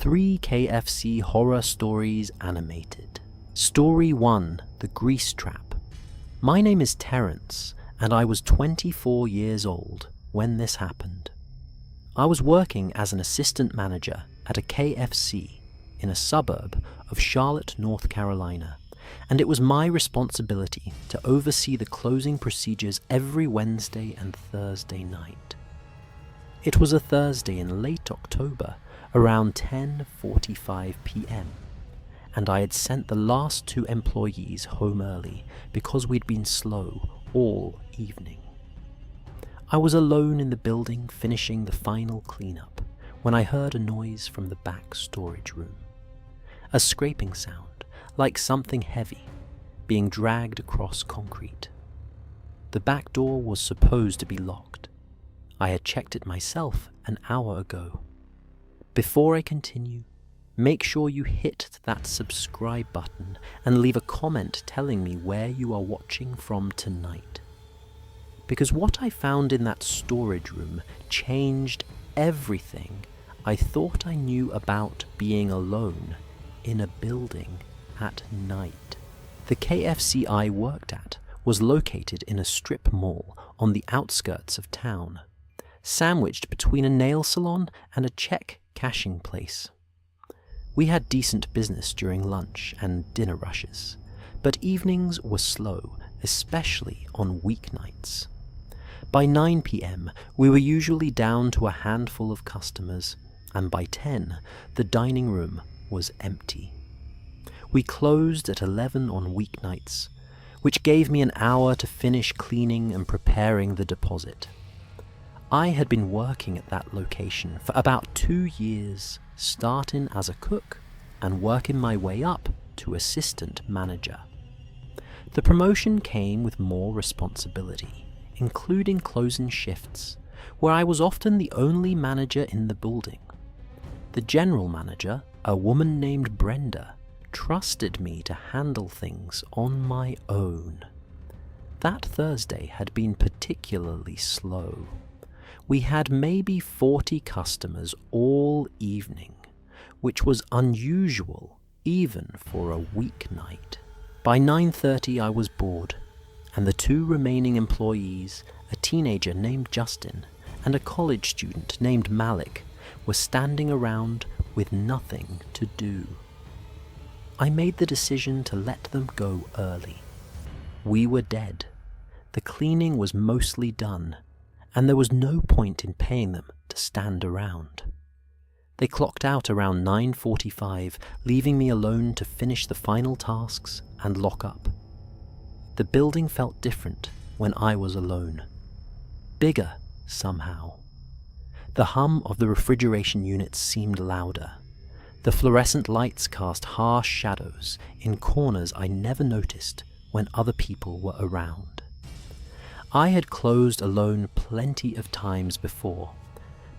3 KFC Horror Stories Animated. Story 1, The Grease Trap. My name is Terence, and I was 24 years old when this happened. I was working as an assistant manager at a KFC in a suburb of Charlotte, North Carolina, and it was my responsibility to oversee the closing procedures every Wednesday and Thursday night. It was a Thursday in late October, around 10:45 p.m., and I had sent the last 2 employees home early because we'd been slow all evening. I was alone in the building finishing the final cleanup when I heard a noise from the back storage room. A scraping sound, like something heavy, being dragged across concrete. The back door was supposed to be locked. I had checked it myself an hour ago. Before I continue, make sure you hit that subscribe button and leave a comment telling me where you are watching from tonight. Because what I found in that storage room changed everything I thought I knew about being alone in a building at night. The KFC I worked at was located in a strip mall on the outskirts of town, sandwiched between a nail salon and a check cashing place. We had decent business during lunch and dinner rushes, but evenings were slow, especially on weeknights. By 9 p.m., we were usually down to a handful of customers, and by 10, the dining room was empty. We closed at 11 on weeknights, which gave me an hour to finish cleaning and preparing the deposit. I had been working at that location for about 2 years, starting as a cook and working my way up to assistant manager. The promotion came with more responsibility, including closing shifts, where I was often the only manager in the building. The general manager, a woman named Brenda, trusted me to handle things on my own. That Thursday had been particularly slow. We had maybe 40 customers all evening, which was unusual even for a weeknight. By 9:30 I was bored, and the 2 remaining employees, a teenager named Justin and a college student named Malik, were standing around with nothing to do. I made the decision to let them go early. We were dead. The cleaning was mostly done, and there was no point in paying them to stand around. They clocked out around 9:45, leaving me alone to finish the final tasks and lock up. The building felt different when I was alone. Bigger, somehow. The hum of the refrigeration units seemed louder. The fluorescent lights cast harsh shadows in corners I never noticed when other people were around. I had closed alone plenty of times before,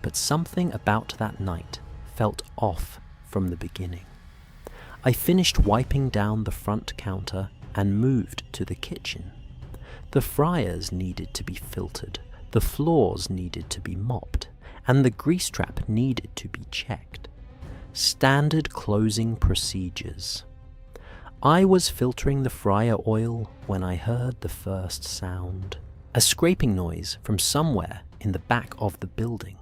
but something about that night felt off from the beginning. I finished wiping down the front counter and moved to the kitchen. The fryers needed to be filtered, the floors needed to be mopped, and the grease trap needed to be checked. Standard closing procedures. I was filtering the fryer oil when I heard the first sound. A scraping noise from somewhere in the back of the building.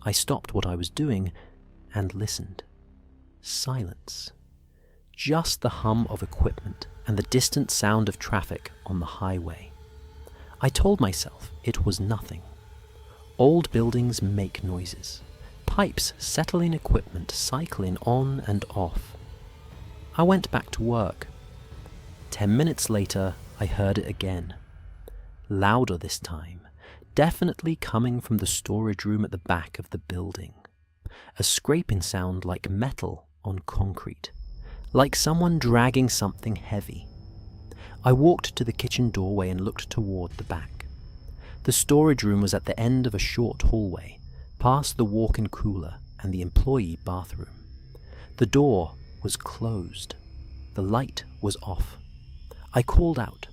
I stopped what I was doing and listened. Silence. Just the hum of equipment and the distant sound of traffic on the highway. I told myself it was nothing. Old buildings make noises. Pipes settling equipment cycling on and off. I went back to work. 10 minutes later, I heard it again. Louder this time, definitely coming from the storage room at the back of the building. A scraping sound like metal on concrete, like someone dragging something heavy. I walked to the kitchen doorway and looked toward the back. The storage room was at the end of a short hallway, past the walk-in cooler and the employee bathroom. The door was closed. The light was off. I called out,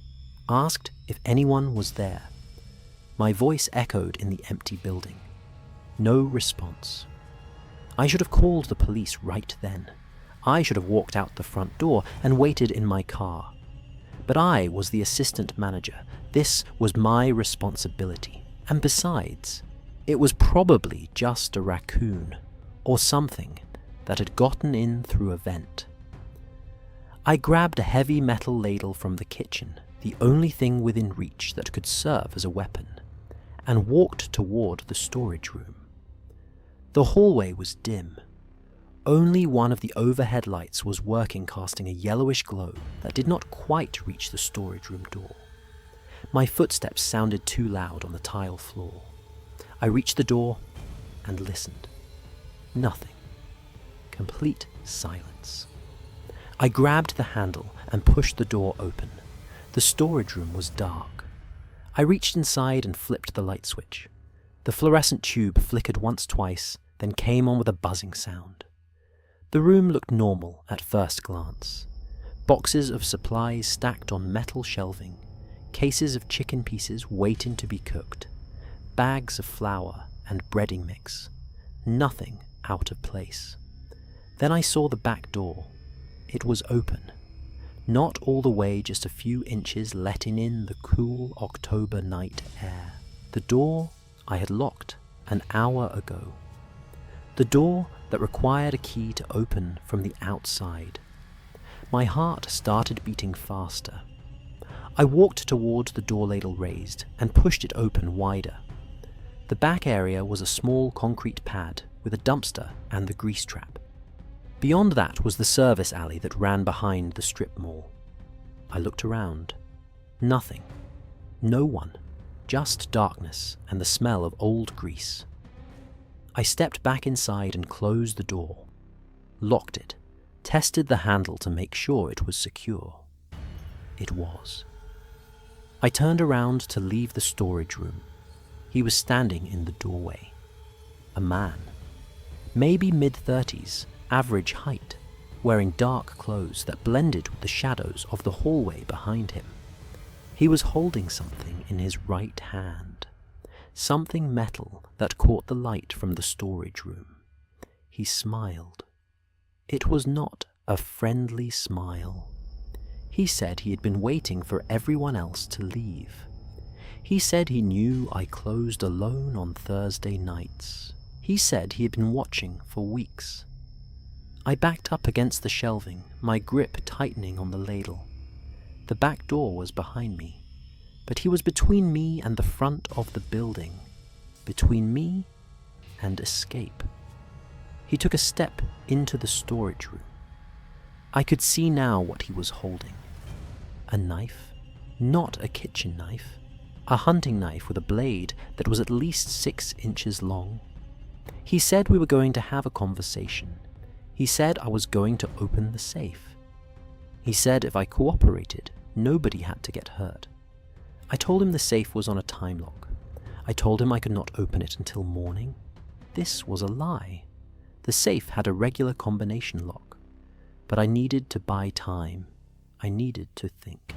asked if anyone was there. My voice echoed in the empty building. No response. I should have called the police right then. I should have walked out the front door and waited in my car. But I was the assistant manager. This was my responsibility. And besides, it was probably just a raccoon or something that had gotten in through a vent. I grabbed a heavy metal ladle from the kitchen, the only thing within reach that could serve as a weapon, and walked toward the storage room. The hallway was dim. Only one of the overhead lights was working, casting a yellowish glow that did not quite reach the storage room door. My footsteps sounded too loud on the tile floor. I reached the door and listened. Nothing. Complete silence. I grabbed the handle and pushed the door open. The storage room was dark. I reached inside and flipped the light switch. The fluorescent tube flickered once, twice, then came on with a buzzing sound. The room looked normal at first glance. Boxes of supplies stacked on metal shelving, cases of chicken pieces waiting to be cooked, bags of flour and breading mix. Nothing out of place. Then I saw the back door. It was open. Not all the way, just a few inches letting in the cool October night air. The door I had locked an hour ago. The door that required a key to open from the outside. My heart started beating faster. I walked towards the door ladle raised and pushed it open wider. The back area was a small concrete pad with a dumpster and the grease trap. Beyond that was the service alley that ran behind the strip mall. I looked around. Nothing. No one. Just darkness and the smell of old grease. I stepped back inside and closed the door. Locked it. Tested the handle to make sure it was secure. It was. I turned around to leave the storage room. He was standing in the doorway. A man. Maybe mid-30s, average height, wearing dark clothes that blended with the shadows of the hallway behind him. He was holding something in his right hand. Something metal that caught the light from the storage room. He smiled. It was not a friendly smile. He said he had been waiting for everyone else to leave. He said he knew I closed alone on Thursday nights. He said he had been watching for weeks. I backed up against the shelving, my grip tightening on the ladle. The back door was behind me, but he was between me and the front of the building, between me and escape. He took a step into the storage room. I could see now what he was holding. A knife, not a kitchen knife, a hunting knife with a blade that was at least 6 inches long. He said we were going to have a conversation. He said I was going to open the safe. He said if I cooperated, nobody had to get hurt. I told him the safe was on a time lock. I told him I could not open it until morning. This was a lie. The safe had a regular combination lock, but I needed to buy time. I needed to think.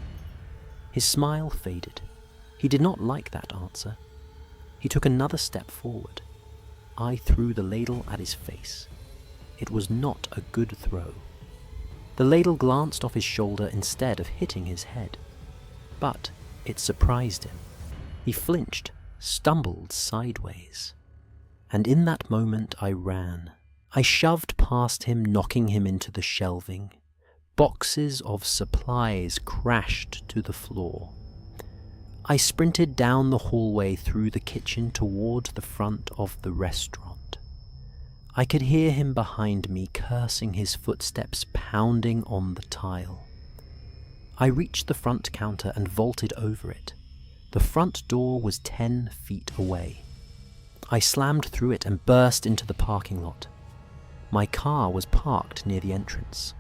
His smile faded. He did not like that answer. He took another step forward. I threw the ladle at his face. It was not a good throw. The ladle glanced off his shoulder instead of hitting his head. But it surprised him. He flinched, stumbled sideways. And in that moment I ran. I shoved past him, knocking him into the shelving. Boxes of supplies crashed to the floor. I sprinted down the hallway through the kitchen toward the front of the restaurant. I could hear him behind me, cursing, his footsteps pounding on the tile. I reached the front counter and vaulted over it. The front door was 10 feet away. I slammed through it and burst into the parking lot. My car was parked near the entrance.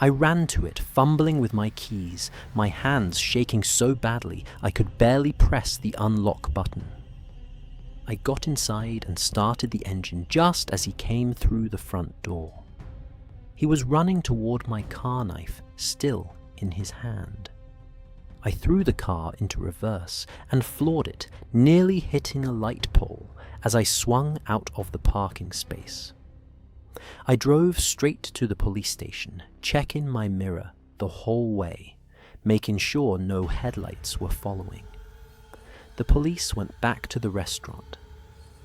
I ran to it, fumbling with my keys, my hands shaking so badly I could barely press the unlock button. I got inside and started the engine just as he came through the front door. He was running toward my car knife, still in his hand. I threw the car into reverse and floored it, nearly hitting a light pole as I swung out of the parking space. I drove straight to the police station, checking my mirror the whole way, making sure no headlights were following. The police went back to the restaurant,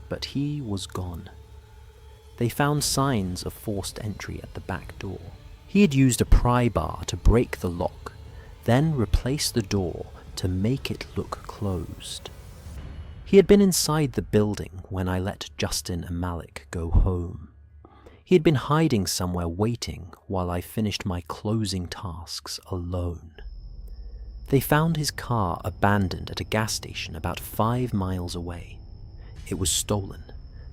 but he was gone. They found signs of forced entry at the back door. He had used a pry bar to break the lock, then replaced the door to make it look closed. He had been inside the building when I let Justin and Malik go home. He had been hiding somewhere waiting while I finished my closing tasks alone. They found his car abandoned at a gas station about 5 miles away. It was stolen.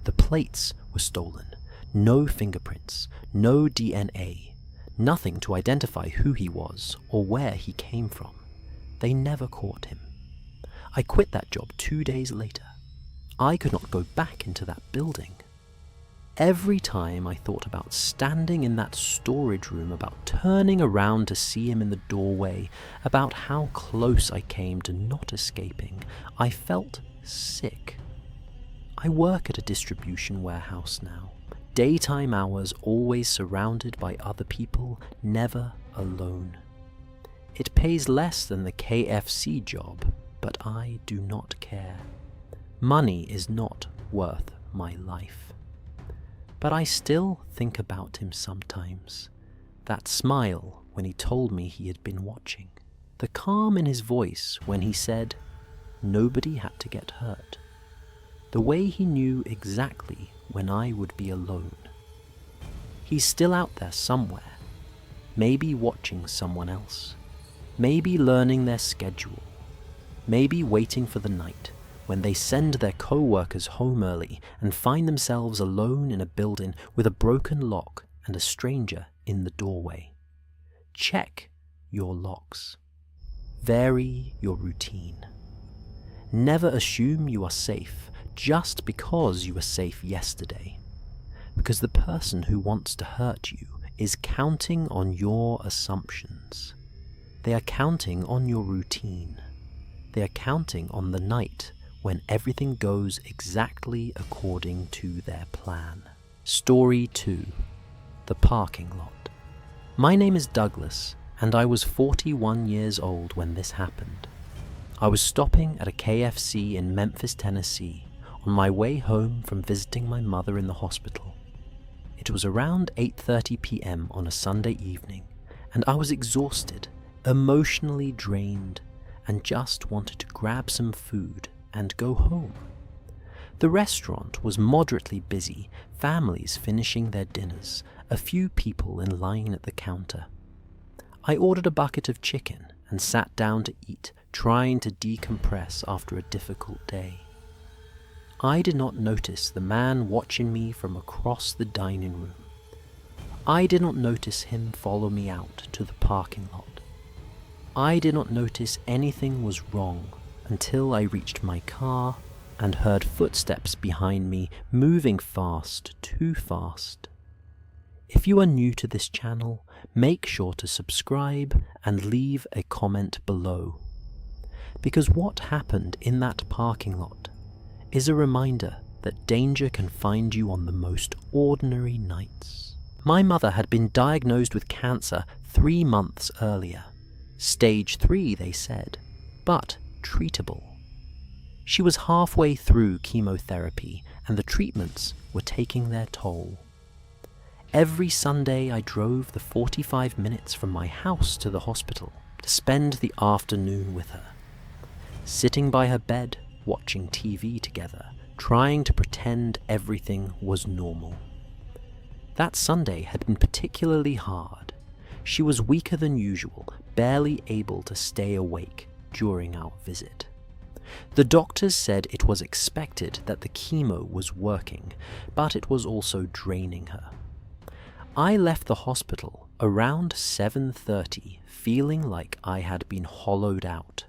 The plates were stolen. No fingerprints, no DNA, nothing to identify who he was or where he came from. They never caught him. I quit that job 2 days later. I could not go back into that building. Every time I thought about standing in that storage room, about turning around to see him in the doorway, about how close I came to not escaping, I felt sick. I work at a distribution warehouse now. Daytime hours, always surrounded by other people, never alone. It pays less than the KFC job, but I do not care. Money is not worth my life. But I still think about him sometimes. That smile when he told me he had been watching. The calm in his voice when he said, nobody had to get hurt. The way he knew exactly when I would be alone. He's still out there somewhere, maybe watching someone else, maybe learning their schedule, maybe waiting for the night when they send their co-workers home early and find themselves alone in a building with a broken lock and a stranger in the doorway. Check your locks. Vary your routine. Never assume you are safe just because you were safe yesterday, because the person who wants to hurt you is counting on your assumptions. They are counting on your routine. They are counting on the night when everything goes exactly according to their plan. Story 2. The Parking Lot. My name is Douglas, and I was 41 years old when this happened. I was stopping at a KFC in Memphis, Tennessee, on my way home from visiting my mother in the hospital. It was around 8:30 p.m. on a Sunday evening, and I was exhausted, emotionally drained, and just wanted to grab some food and go home. The restaurant was moderately busy, families finishing their dinners, a few people in line at the counter. I ordered a bucket of chicken and sat down to eat, trying to decompress after a difficult day. I did not notice the man watching me from across the dining room. I did not notice him follow me out to the parking lot. I did not notice anything was wrong until I reached my car and heard footsteps behind me moving fast, too fast. If you are new to this channel, make sure to subscribe and leave a comment below. Because what happened in that parking lot is a reminder that danger can find you on the most ordinary nights. My mother had been diagnosed with cancer 3 months earlier. Stage 3, they said, but treatable. She was halfway through chemotherapy and the treatments were taking their toll. Every Sunday I drove the 45 minutes from my house to the hospital to spend the afternoon with her. Sitting by her bed, watching TV together, trying to pretend everything was normal. That Sunday had been particularly hard. She was weaker than usual, barely able to stay awake during our visit. The doctors said it was expected that the chemo was working, but it was also draining her. I left the hospital around 7:30, feeling like I had been hollowed out.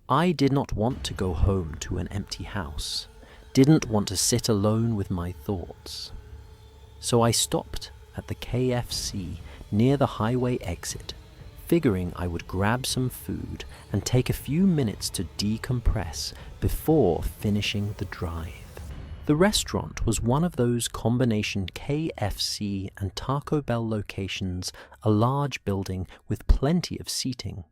I did not want to go home to an empty house, didn't want to sit alone with my thoughts. So I stopped at the KFC near the highway exit, figuring I would grab some food and take a few minutes to decompress before finishing the drive. The restaurant was one of those combination KFC and Taco Bell locations, a large building with plenty of seating.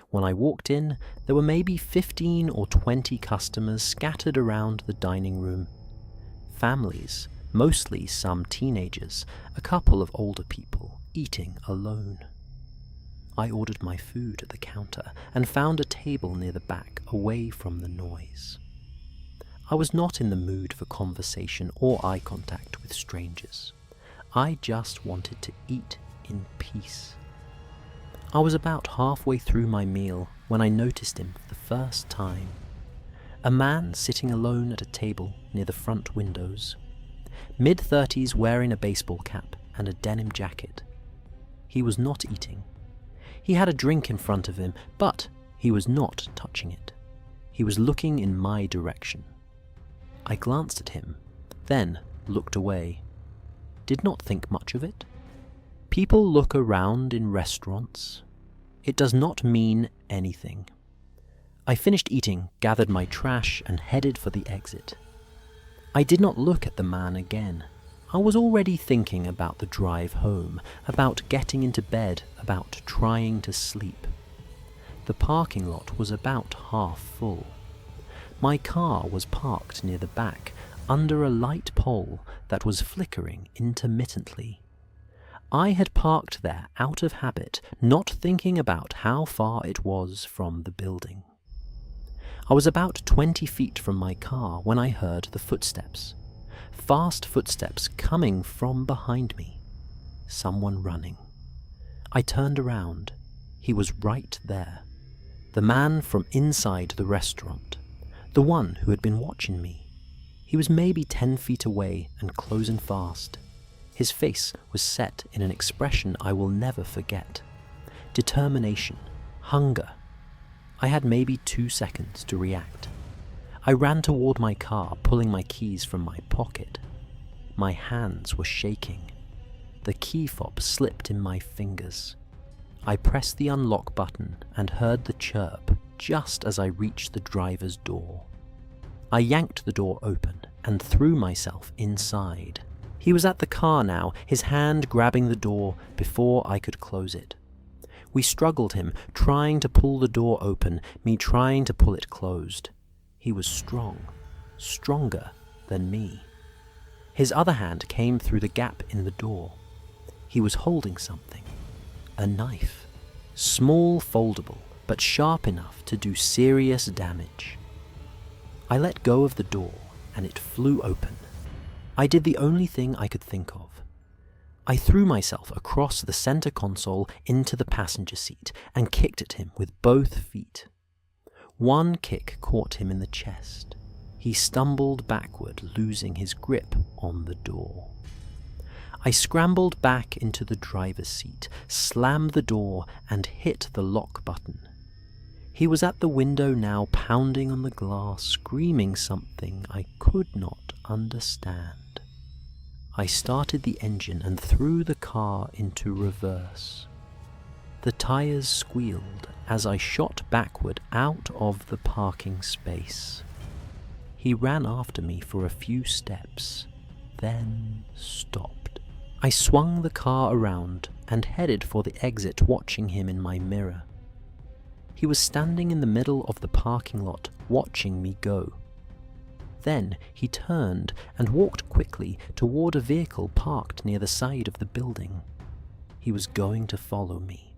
When I walked in, there were maybe 15 or 20 customers scattered around the dining room. Families, mostly some teenagers, a couple of older people, eating alone. I ordered my food at the counter and found a table near the back, away from the noise. I was not in the mood for conversation or eye contact with strangers. I just wanted to eat in peace. I was about halfway through my meal when I noticed him for the first time. A man sitting alone at a table near the front windows. Mid-30s, wearing a baseball cap and a denim jacket. He was not eating. He had a drink in front of him, but he was not touching it. He was looking in my direction. I glanced at him, then looked away. Did not think much of it. People look around in restaurants. It does not mean anything. I finished eating, gathered my trash, and headed for the exit. I did not look at the man again. I was already thinking about the drive home, about getting into bed, about trying to sleep. The parking lot was about half full. My car was parked near the back, under a light pole that was flickering intermittently. I had parked there out of habit, not thinking about how far it was from the building. I was about 20 feet from my car when I heard the footsteps. Fast footsteps coming from behind me. Someone running. I turned around. He was right there. The man from inside the restaurant. The one who had been watching me. He was maybe 10 feet away and closing fast. His face was set in an expression I will never forget. Determination, hunger. I had maybe 2 seconds to react. I ran toward my car, pulling my keys from my pocket. My hands were shaking. The key fob slipped in my fingers. I pressed the unlock button and heard the chirp just as I reached the driver's door. I yanked the door open and threw myself inside. He was at the car now, his hand grabbing the door before I could close it. We struggled him, trying to pull the door open, me trying to pull it closed. He was strong, stronger than me. His other hand came through the gap in the door. He was holding something. A knife. Small, foldable, but sharp enough to do serious damage. I let go of the door, and it flew open. I did the only thing I could think of. I threw myself across the center console into the passenger seat and kicked at him with both feet. One kick caught him in the chest. He stumbled backward, losing his grip on the door. I scrambled back into the driver's seat, slammed the door, and hit the lock button. He was at the window now, pounding on the glass, screaming something I could not understand. I started the engine and threw the car into reverse. The tires squealed as I shot backward out of the parking space. He ran after me for a few steps, then stopped. I swung the car around and headed for the exit, watching him in my mirror. He was standing in the middle of the parking lot, watching me go. Then he turned and walked quickly toward a vehicle parked near the side of the building. He was going to follow me.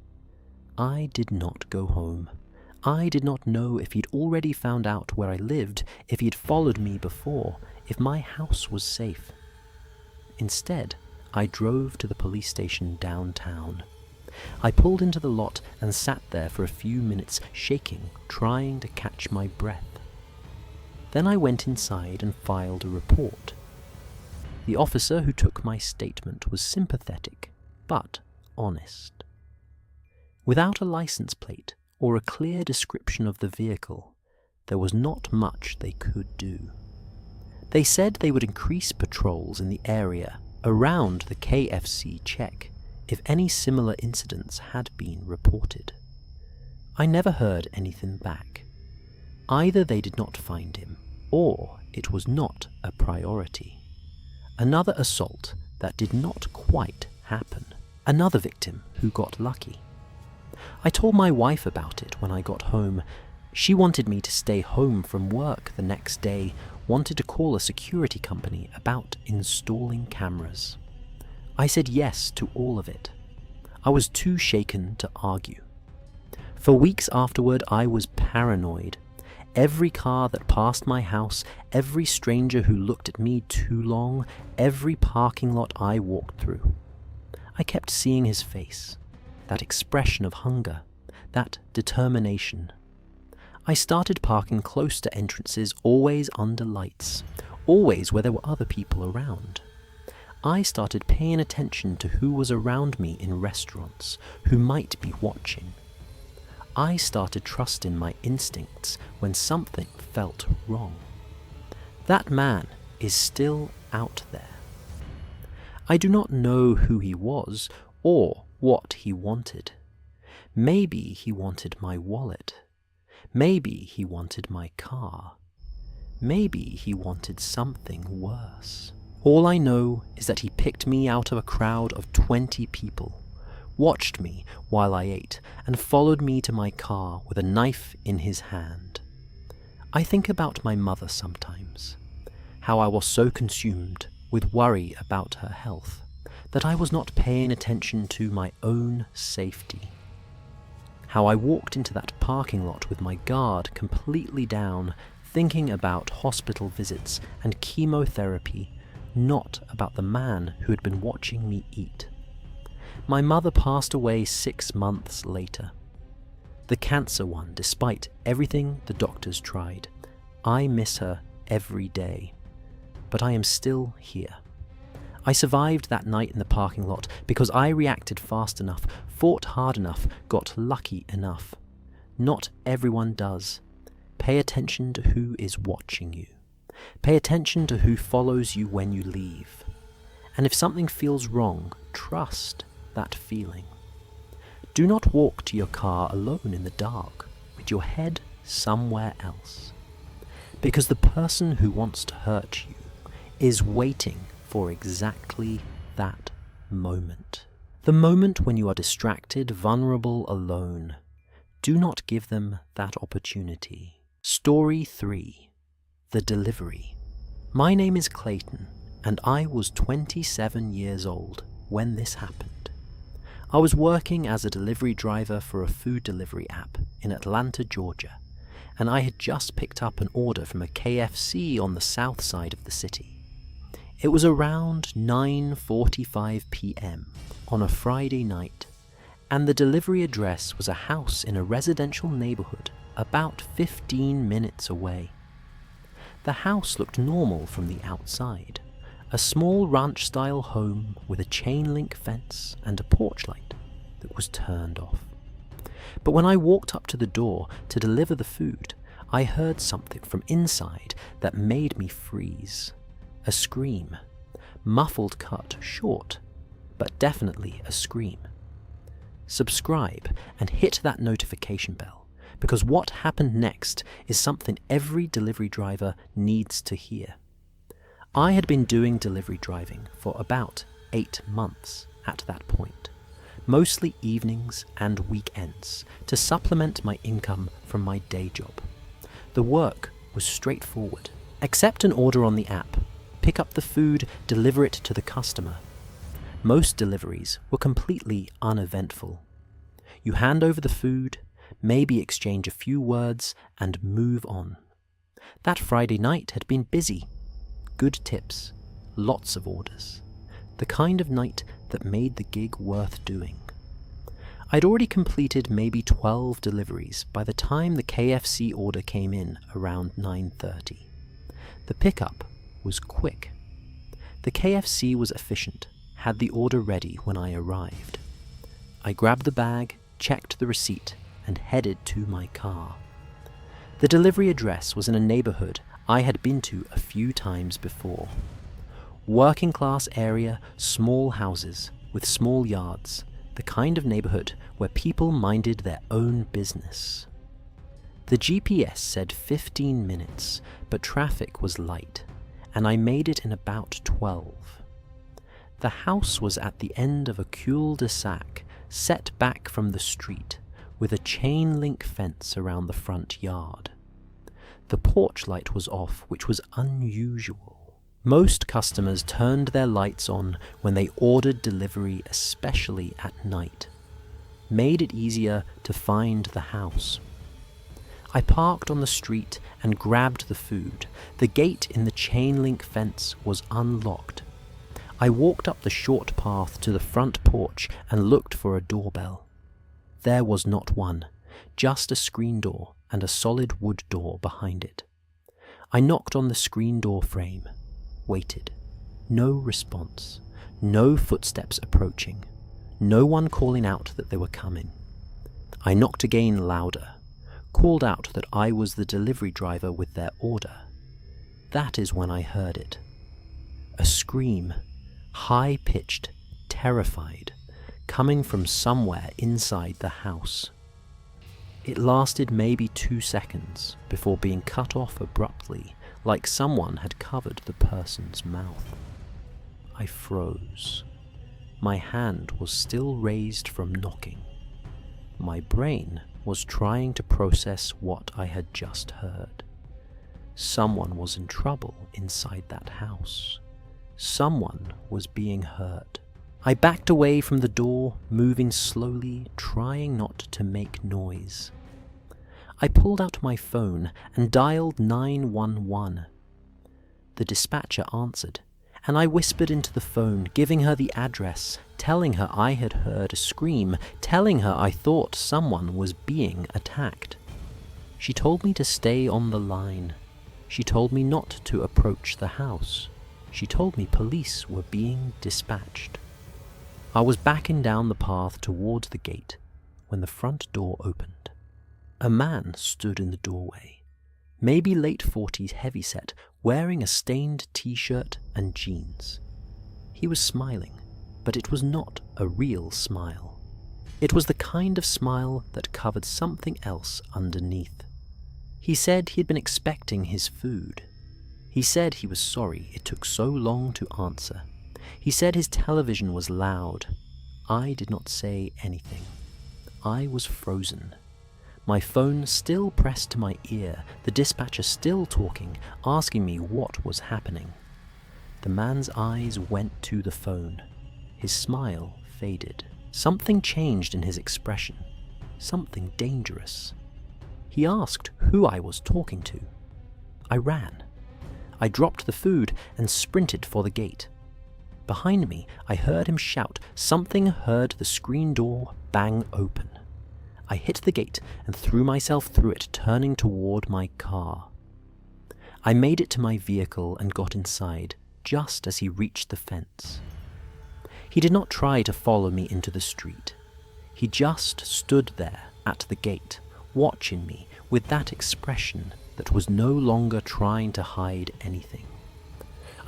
I did not go home. I did not know if he'd already found out where I lived, if he'd followed me before, if my house was safe. Instead, I drove to the police station downtown. I pulled into the lot and sat there for a few minutes, shaking, trying to catch my breath. Then I went inside and filed a report. The officer who took my statement was sympathetic, but honest. Without a license plate or a clear description of the vehicle, there was not much they could do. They said they would increase patrols in the area around the KFC check if any similar incidents had been reported. I never heard anything back. Either they did not find him, or it was not a priority. Another assault that did not quite happen. Another victim who got lucky. I told my wife about it when I got home. She wanted me to stay home from work the next day, wanted to call a security company about installing cameras. I said yes to all of it. I was too shaken to argue. For weeks afterward, I was paranoid. Every car that passed my house, every stranger who looked at me too long, every parking lot I walked through. I kept seeing his face, that expression of hunger, that determination. I started parking close to entrances, always under lights, always where there were other people around. I started paying attention to who was around me in restaurants, who might be watching. I started trusting my instincts when something felt wrong. That man is still out there. I do not know who he was or what he wanted. Maybe he wanted my wallet. Maybe he wanted my car. Maybe he wanted something worse. All I know is that he picked me out of a crowd of 20 people, watched me while I ate, and followed me to my car with a knife in his hand. I think about my mother sometimes, how I was so consumed with worry about her health that I was not paying attention to my own safety. How I walked into that parking lot with my guard completely down, thinking about hospital visits and chemotherapy, not about the man who had been watching me eat. My mother passed away 6 months later. The cancer one, despite everything the doctors tried. I miss her every day. But I am still here. I survived that night in the parking lot because I reacted fast enough, fought hard enough, got lucky enough. Not everyone does. Pay attention to who is watching you. Pay attention to who follows you when you leave. And if something feels wrong, trust that feeling. Do not walk to your car alone in the dark, with your head somewhere else. Because the person who wants to hurt you is waiting for exactly that moment. The moment when you are distracted, vulnerable, alone. Do not give them that opportunity. Story 3. The Delivery. My name is Clayton, and I was 27 years old when this happened. I was working as a delivery driver for a food delivery app in Atlanta, Georgia, and I had just picked up an order from a KFC on the south side of the city. It was around 9:45 p.m. on a Friday night, and the delivery address was a house in a residential neighborhood about 15 minutes away. The house looked normal from the outside, a small ranch-style home with a chain-link fence and a porch light that was turned off. But when I walked up to the door to deliver the food, I heard something from inside that made me freeze. A scream, muffled, cut short, but definitely a scream. Subscribe and hit that notification bell, because what happened next is something every delivery driver needs to hear. I had been doing delivery driving for about 8 months at that point, mostly evenings and weekends, to supplement my income from my day job. The work was straightforward. Accept an order on the app, pick up the food, deliver it to the customer. Most deliveries were completely uneventful. You hand over the food, maybe exchange a few words, and move on. That Friday night had been busy. Good tips, lots of orders. The kind of night that made the gig worth doing. I'd already completed maybe 12 deliveries by the time the KFC order came in around 9:30. The pickup was quick. The KFC was efficient, had the order ready when I arrived. I grabbed the bag, checked the receipt, and headed to my car. The delivery address was in a neighborhood I had been to a few times before. Working class area, small houses with small yards, the kind of neighborhood where people minded their own business. The GPS said 15 minutes, but traffic was light, and I made it in about 12. The house was at the end of a cul-de-sac set back from the street, with a chain-link fence around the front yard. The porch light was off, which was unusual. Most customers turned their lights on when they ordered delivery, especially at night. Made it easier to find the house. I parked on the street and grabbed the food. The gate in the chain-link fence was unlocked. I walked up the short path to the front porch and looked for a doorbell. There was not one, just a screen door and a solid wood door behind it. I knocked on the screen door frame, waited. No response, no footsteps approaching, no one calling out that they were coming. I knocked again louder, called out that I was the delivery driver with their order. That is when I heard it. A scream, high-pitched, terrified, coming from somewhere inside the house. It lasted maybe 2 seconds before being cut off abruptly, like someone had covered the person's mouth. I froze. My hand was still raised from knocking. My brain was trying to process what I had just heard. Someone was in trouble inside that house. Someone was being hurt. I backed away from the door, moving slowly, trying not to make noise. I pulled out my phone and dialed 911. The dispatcher answered, and I whispered into the phone, giving her the address, telling her I had heard a scream, telling her I thought someone was being attacked. She told me to stay on the line. She told me not to approach the house. She told me police were being dispatched. I was backing down the path towards the gate when the front door opened. A man stood in the doorway, maybe late 40s heavyset, wearing a stained t-shirt and jeans. He was smiling, but it was not a real smile. It was the kind of smile that covered something else underneath. He said he had been expecting his food. He said he was sorry it took so long to answer. He said his television was loud. I did not say anything. I was frozen. My phone still pressed to my ear, the dispatcher still talking, asking me what was happening. The man's eyes went to the phone. His smile faded. Something changed in his expression. Something dangerous. He asked who I was talking to. I ran. I dropped the food and sprinted for the gate. Behind me, I heard him shout. Something heard the screen door bang open. I hit the gate and threw myself through it, turning toward my car. I made it to my vehicle and got inside, just as he reached the fence. He did not try to follow me into the street. He just stood there at the gate, watching me with that expression that was no longer trying to hide anything.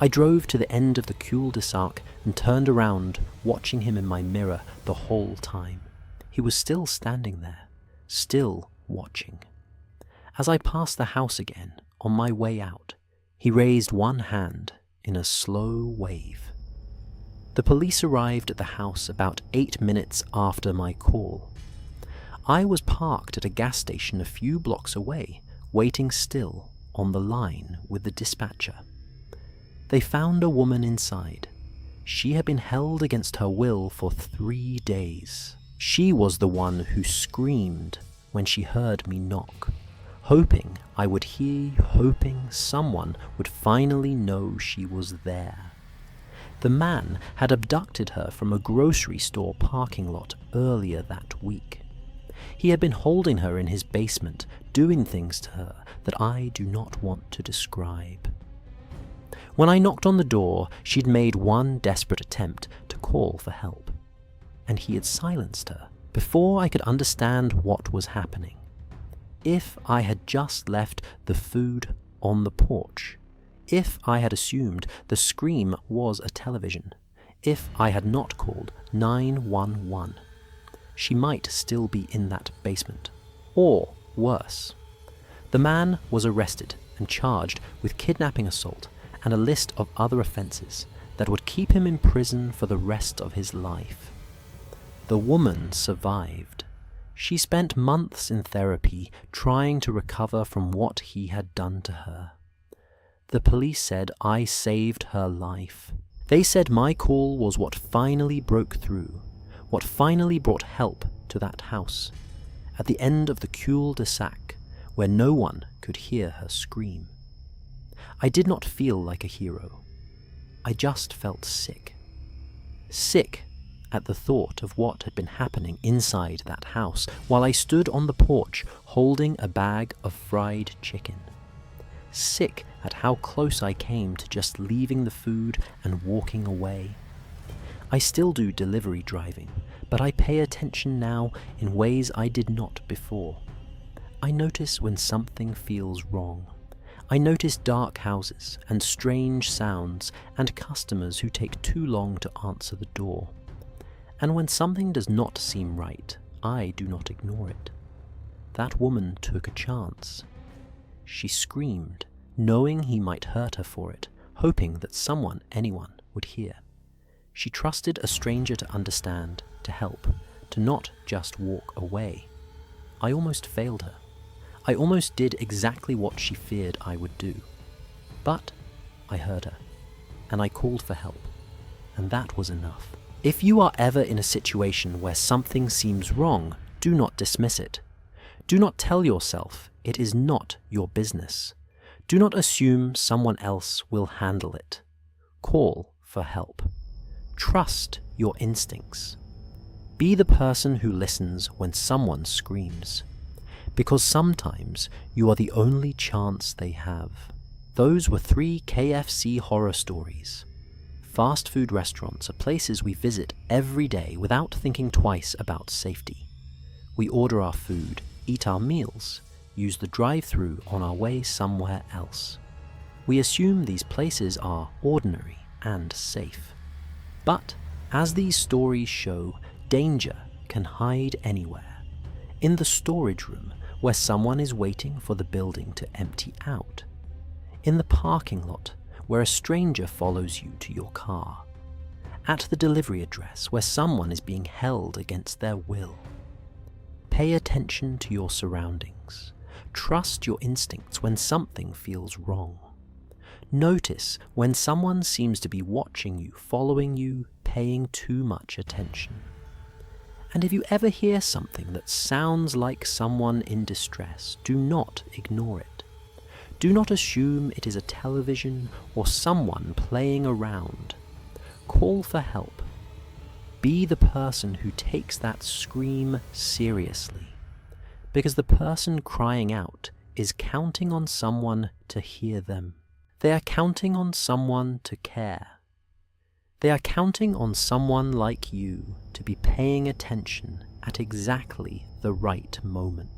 I drove to the end of the cul-de-sac and turned around, watching him in my mirror the whole time. He was still standing there, still watching. As I passed the house again, on my way out, he raised one hand in a slow wave. The police arrived at the house about 8 minutes after my call. I was parked at a gas station a few blocks away, waiting still on the line with the dispatcher. They found a woman inside. She had been held against her will for 3 days. She was the one who screamed when she heard me knock, hoping I would hear, hoping someone would finally know she was there. The man had abducted her from a grocery store parking lot earlier that week. He had been holding her in his basement, doing things to her that I do not want to describe. When I knocked on the door, she'd made one desperate attempt to call for help, and he had silenced her before I could understand what was happening. If I had just left the food on the porch, if I had assumed the scream was a television, if I had not called 911, she might still be in that basement. Or, worse, The man was arrested and charged with kidnapping assault and a list of other offences that would keep him in prison for the rest of his life. The woman survived. She spent months in therapy trying to recover from what he had done to her. The police said I saved her life. They said my call was what finally broke through, what finally brought help to that house, at the end of the cul-de-sac, where no one could hear her scream. I did not feel like a hero. I just felt sick. Sick at the thought of what had been happening inside that house while I stood on the porch holding a bag of fried chicken. Sick at how close I came to just leaving the food and walking away. I still do delivery driving, but I pay attention now in ways I did not before. I notice when something feels wrong. I notice dark houses and strange sounds and customers who take too long to answer the door. And when something does not seem right, I do not ignore it. That woman took a chance. She screamed, knowing he might hurt her for it, hoping that anyone would hear. She trusted a stranger to understand, to help, to not just walk away. I almost failed her. I almost did exactly what she feared I would do. But I heard her, and I called for help, and that was enough. If you are ever in a situation where something seems wrong, do not dismiss it. Do not tell yourself it is not your business. Do not assume someone else will handle it. Call for help. Trust your instincts. Be the person who listens when someone screams, because sometimes you are the only chance they have. Those were 3 KFC horror stories. Fast food restaurants are places we visit every day without thinking twice about safety. We order our food, eat our meals, use the drive-thru on our way somewhere else. We assume these places are ordinary and safe. But, as these stories show, danger can hide anywhere. In the storage room, where someone is waiting for the building to empty out. In the parking lot, where a stranger follows you to your car. At the delivery address, where someone is being held against their will. Pay attention to your surroundings. Trust your instincts when something feels wrong. Notice when someone seems to be watching you, following you, paying too much attention. And if you ever hear something that sounds like someone in distress, do not ignore it. Do not assume it is a television or someone playing around. Call for help. Be the person who takes that scream seriously, because the person crying out is counting on someone to hear them. They are counting on someone to care. They are counting on someone like you to be paying attention at exactly the right moment.